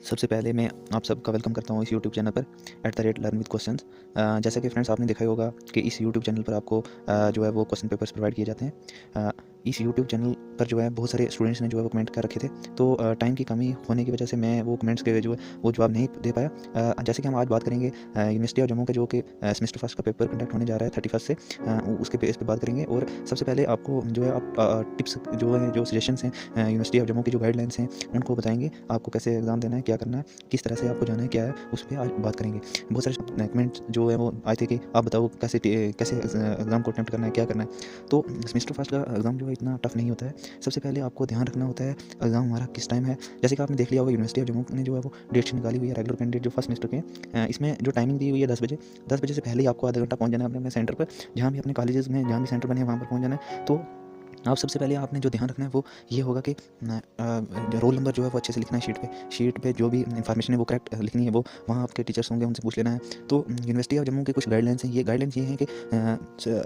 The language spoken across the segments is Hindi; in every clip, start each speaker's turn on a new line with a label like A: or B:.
A: सबसे पहले मैं आप सबका वेलकम करता हूँ इस यूट्यूब चैनल पर @लर्न विद क्वेश्चंस। जैसा कि फ्रेंड्स आपने देखा ही होगा कि इस यूट्यूब चैनल पर आपको जो है वो क्वेश्चन पेपर्स प्रोवाइड किए जाते हैं। इस यूट्यूब चैनल पर जो है बहुत सारे स्टूडेंट्स ने जो है वो कमेंट कर रखे थे, तो टाइम की कमी होने की वजह से मैं वो कमेंट्स के जो है वो जवाब नहीं दे पाया। जैसे कि हम आज बात करेंगे यूनिवर्सिटी ऑफ जम्मू के जो कि सेमेस्टर फर्स्ट का पेपर कंडक्ट होने जा रहा है 31 से, उसके बेस पे बात करेंगे। और सबसे पहले आपको जो है आप टिप्स जो है जो सजेशंस हैं यूनिवर्सिटी ऑफ जम्मू की जो गाइडलाइंस हैं उनको बताएंगे। आपको कैसे एग्ज़ाम देना है, क्या करना है, किस तरह से आपको जाना है, क्या है, उस पर आज बात करेंगे। बहुत सारे कमेंट्स जो है वो आए थे कि आप बताओ कैसे कैसे एग्ज़ाम को अटैम्प्ट करना है, क्या करना है। तो सेमेस्टर फर्स्ट का एग्ज़ाम जो है इतना टफ नहीं होता है। सबसे पहले आपको ध्यान रखना होता है एग्ज़ाम हमारा किस टाइम है। जैसे कि आपने देख लिया होगा यूनिवर्सिटी ऑफ जम्मू ने जो है वो डेट्स निकाली हुई है रेगुलर कैंडिडेट जो फर्स्ट सेमेस्टर के हैं। इसमें जो टाइमिंग दी हुई है 10 बजे। 10 बजे से पहले ही आपको आधा घंटा पहुँच जाना है अपने अपने सेंटर पर, जहाँ भी अपने कॉलेजेस में जहाँ भी सेंटर बने हैं वहाँ पर पहुँच जाना है। तो आप सबसे पहले आपने जो ध्यान रखना है वो ये होगा कि रोल नंबर जो है वो अच्छे से लिखना है शीट पे जो भी इन्फॉर्मेशन है वो करेक्ट लिखनी है। वो वहाँ आपके टीचर्स होंगे, उनसे पूछ लेना है। तो यूनिवर्सिटी ऑफ जम्मू के कुछ गाइडलाइंस हैं। ये गाइडलाइंस ये हैं कि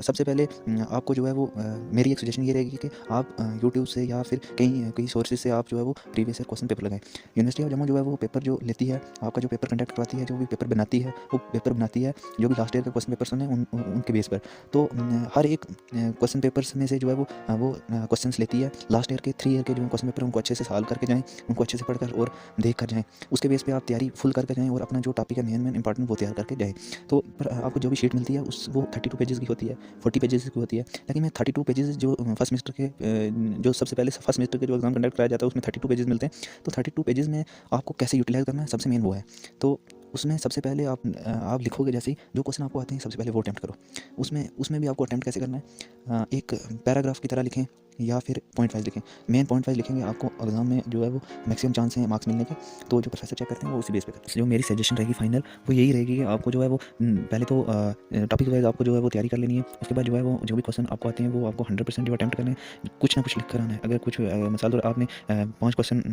A: सबसे पहले आपको जो है वो मेरी एक सजेशन ये रहेगी कि आप यूट्यूब से या फिर कई सोर्सेज से आप जो है वो प्रीवियस ईयर क्वेश्चन पेपर लगाएं। यूनिवर्सिटी ऑफ जम्मू जो है वो पेपर जो लेती है, आपका जो पेपर कंडक्ट करवाती है, जो भी पेपर बनाती है वो पेपर बनाती है जो भी लास्ट ईयर के क्वेश्चन पेपर्स हैं उनके बेस पर। तो हर एक क्वेश्चन पेपर्स में से जो है वो क्वेश्चंस लेती है। लास्ट ईयर के 3 ईयर के जो क्वेश्चन पेपर उनको अच्छे से सॉल्व करके जाएँ, उनको अच्छे से पढ़कर और देख कर जाएँ। उसके बेस पे आप तैयारी फुल करके जाएँ और अपना जो टॉपिक है मेन इंपॉर्टेंट वो तैयार करके जाएँ। तो पर आपको जो भी शीट मिलती है वो 32 पेजेस की होती है, 40 पेजेस की होती है। लेकिन मैं 32 पेजेस जो फर्स्ट सेमेस्टर के जो सबसे पहले फर्स्ट सेमेस्टर के जो एग्जाम कंडक्ट कराया जाता है उसमें 32 पेजेस मिलते हैं। तो 32 पेजेस में आपको कैसे यूटिलाइज़ करना है सबसे मेन वो है। तो उसमें सबसे पहले आप लिखोगे जैसे ही जो क्वेश्चन आपको आते हैं सबसे पहले वो अटेम्प्ट करो। उसमें भी आपको अटेम्प्ट कैसे करना है, एक पैराग्राफ की तरह लिखें या फिर पॉइंट वाइज लिखें। मेन पॉइंट वाइज लिखेंगे आपको एग्जाम में जो है वो मैक्सिमम चांस है मार्क्स मिलने के। तो जो प्रोफेसर चेक करते हैं वो उसी बेस पे करते हैं। जो मेरी सजेशन रहेगी फाइनल वो यही रहेगी कि आपको जो है वो पहले तो टॉपिक वाइज आपको जो है वो तैयारी कर लेनी है। उसके बाद जो है वो जो भी क्वेश्चन आपको आते हैं वो आपको 100% जो अटेम्प्ट करना है, कुछ ना कुछ लिख कर आना है। अगर कुछ मिसाल तौर आपने 5 क्वेश्चन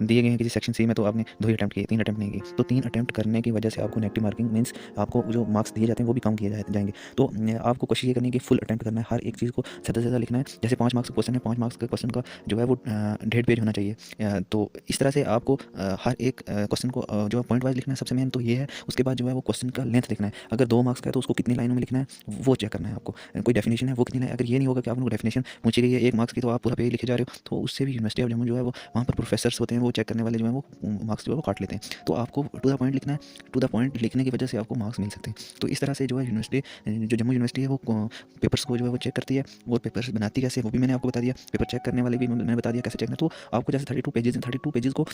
A: दिए गए हैं किसी सेक्शन सी में, तो आपने 2 ही अटेम्प्ट किए, 3 अटेम्प्ट नहीं किए। तो 3 अटेम्प्ट करने की वजह से आपको नेगेटिव मार्किंग मीन्स आपको जो मार्क्स दिए जाते हैं वो भी कम किए जाएंगे। तो आपको कोशिश ये करनी है कि फुल अटेम्प्ट करना है, हर एक चीज़ को ज़्यादा से ज़्यादा लिखना है। जैसे 5 मार्क्स का क्वेश्चन है, 5 मार्क्स के क्वेश्चन का जो है वो 1.5 पेज होना चाहिए। तो इस तरह से आपको हर एक क्वेश्चन को जो है पॉइंट वाइज लिखना है। सबसे मेन तो ये है। उसके बाद जो है वो क्वेश्चन का लेंथ लिखना है। अगर 2 मार्क्स का है तो उसको कितनी लाइनों में लिखना है वो चेक करना है आपको। कोई डेफिनेशन है वो कितनी लाइन, अगर ये नहीं होगा कि आपको डेफिनेशन पूछी गई है 1 मार्क्स की तो आप पूरा पेज लिखे जा रहे हो, तो उससे भी यूनिवर्सिटी ऑफ जम्मू जो है वो वहाँ पर प्रोफेसर्स होते हैं, वो चेक करने वाले जो है वो मार्क्स जो है वो काट लेते हैं। तो आपको टू द पॉइंट लिखना है। टू द पॉइंट लिखने की वजह से आपको मार्क्स मिल सकते हैं। तो इस तरह से जो है यूनिवर्सिटी जो जम्मू यूनिवर्सिटी है वो पेपर्स को जो है वो चेक करती है। और पेपर्स बनाती कैसे वो भी मैंने आपको बता दिया। पेपर चेक करने वाले भी मैंने बता दिया कैसे चेक करना। तो आपको जैसे 32 पेजेस हैं, 32 पेजेस को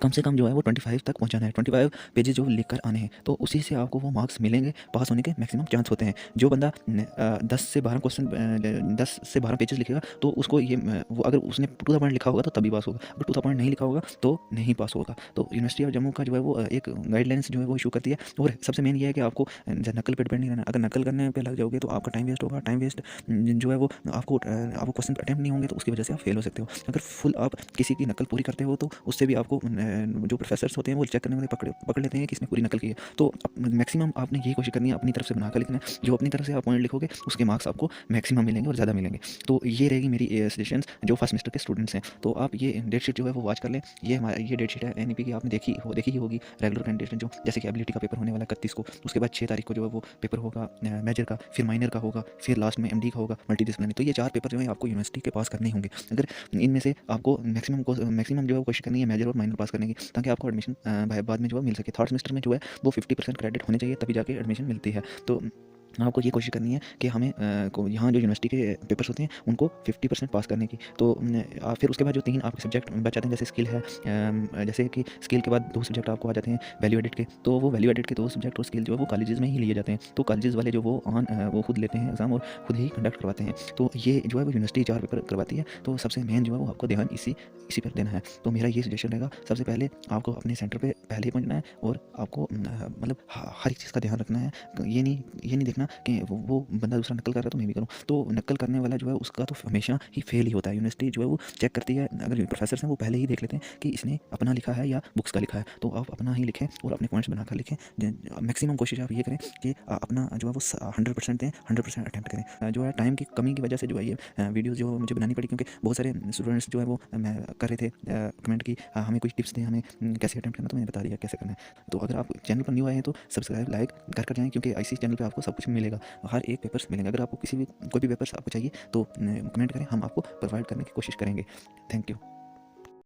A: कम से कम जो है वो 25 तक पहुंचाना है। 25 पेजेस जो लिख कर आने हैं, तो उसी से आपको वो मार्क्स मिलेंगे। पास होने के मैक्सिमम चांस होते हैं। जो बंदा 10 से 12 क्वेश्चन 10 से 12 पेजेस लिखेगा तो उसको ये वो अगर उसने टू द पॉइंट लिखा होगा तो तभी पास होगा, अगर टू द पॉइंट नहीं लिखा होगा तो नहीं पास होगा। तो यूनिवर्सिटी ऑफ जम्मू का जो है वो एक गाइडलाइंस जो है वो इशू करती है। और सबसे मेन ये है कि आपको नकल पर डिपेंड नहीं रहना। अगर नकल करने पर लग जाओगे तो आपका टाइम वेस्ट होगा। टाइम वेस्ट जो है वो आपको क्वेश्चन अटैम्प्ट नहीं होंगे तो उसकी वजह से आप फेल हो सकते हो। अगर फुल आप किसी की नकल पूरी करते हो तो उससे भी आपको जो प्रोफेसर्स होते हैं वो चेक करने वाले पकड़ लेते हैं कि इसने पूरी नकल की है। तो मैक्सिमम आपने यही कोशिश करनी है अपनी तरफ से बनाकर लिखना है। जो अपनी तरफ से आप पॉइंट लिखोगे उसके मार्क्स आपको मैक्सिमम मिलेंगे और ज़्यादा मिलेंगे। तो ये रहेगी मेरी सजेशंस जो फर्स्ट सेमेस्टर के स्टूडेंट्स हैं। तो आप ये डेट शीट जो है वो वॉच कर लें। ये हमारा ये डेट शीट है एनईपी की, आपने देखी ही होगी। रेगुलर कैंडिडेट जो जैसे कि एबिलिटी का पेपर होने वाला है 31 को, उसके बाद 6 तारीख को जो है वो पेपर होगा मेजर का, फिर माइनर का होगा, फिर लास्ट में एमडी का होगा, मल्टीडिसिप्लिनरी। तो ये 4 पेपर जो है आपको यूनिवर्सिटी के पास करने होंगे। अगर इनमें से आपको मैक्सिमम जो है कोशिश करनी है मेजर और माइनर पास करने की, ताकि आपको एडमिशन बाद में जो है मिल सके। थर्ड सेमेस्टर में जो है वो 50% क्रेडिट होने चाहिए, तभी जाके एडमिशन मिलती है। तो आपको ये कोशिश करनी है कि हमें यहाँ जो यूनिवर्सिटी के पेपर्स होते हैं उनको 50% पास करने की। तो फिर उसके बाद जो 3 आपके सब्जेक्ट बच जाते हैं, जैसे स्किल है, जैसे कि स्किल के बाद 2 सब्जेक्ट आपको आ जाते हैं वैल्यू एडेड के। तो वो वैल्यू एडेड के 2 सब्जेक्ट और स्किल जो है वो कॉलेजेस में ही लिए जाते हैं। तो कॉलेजेस वाले जो वो खुद लेते हैं एग्जाम और खुद ही कंडक्ट करवाते हैं। तो ये जो है वो यूनिवर्सिटी 4 पेपर करवाती है। तो सबसे मेन जो है वो आपको ध्यान इसी पर देना है। तो मेरा ये सजेशन रहेगा, सबसे पहले आपको अपने सेंटर पर पहले ही पहुँचना है और आपको मतलब हर एक चीज़ का ध्यान रखना है। ये नहीं देखना ना कि वो बंदा दूसरा नकल कर रहा है तो मैं भी करूँ। तो नकल करने वाला जो है उसका तो हमेशा ही फेल ही होता है। यूनिवर्सिटी जो है वो चेक करती है, अगर प्रोफेसर हैं वो पहले ही देख लेते हैं कि इसने अपना लिखा है या बुक्स का लिखा है, तो आप अपना ही लिखें और अपने पॉइंट्स बनाकर लिखें। मैक्सिमम कोशिश आप ये करें कि अपना जो है वो 100% दें, 100% अटेम्प्ट करें। जो है टाइम की कमी की वजह से जो है ये वीडियोज़ जो मुझे बनानी पड़ी, क्योंकि बहुत सारे स्टूडेंट्स जो है वो मैं कर रहे थे कमेंट की हमें कुछ टिप्स दें, हमें कैसे अटेम्प्ट करना, तो मैंने बता दिया कैसे करना है। तो अगर आप चैनल पर न्यू आए हैं तो सब्सक्राइब लाइक कर जाएँ, क्योंकि इसी चैनल पे आपको सब कुछ मिलेगा, हर एक पेपर्स मिलेंगे। अगर आपको किसी भी कोई भी पेपर्स आपको चाहिए तो कमेंट करें, हम आपको प्रोवाइड करने की कोशिश करेंगे। Thank you.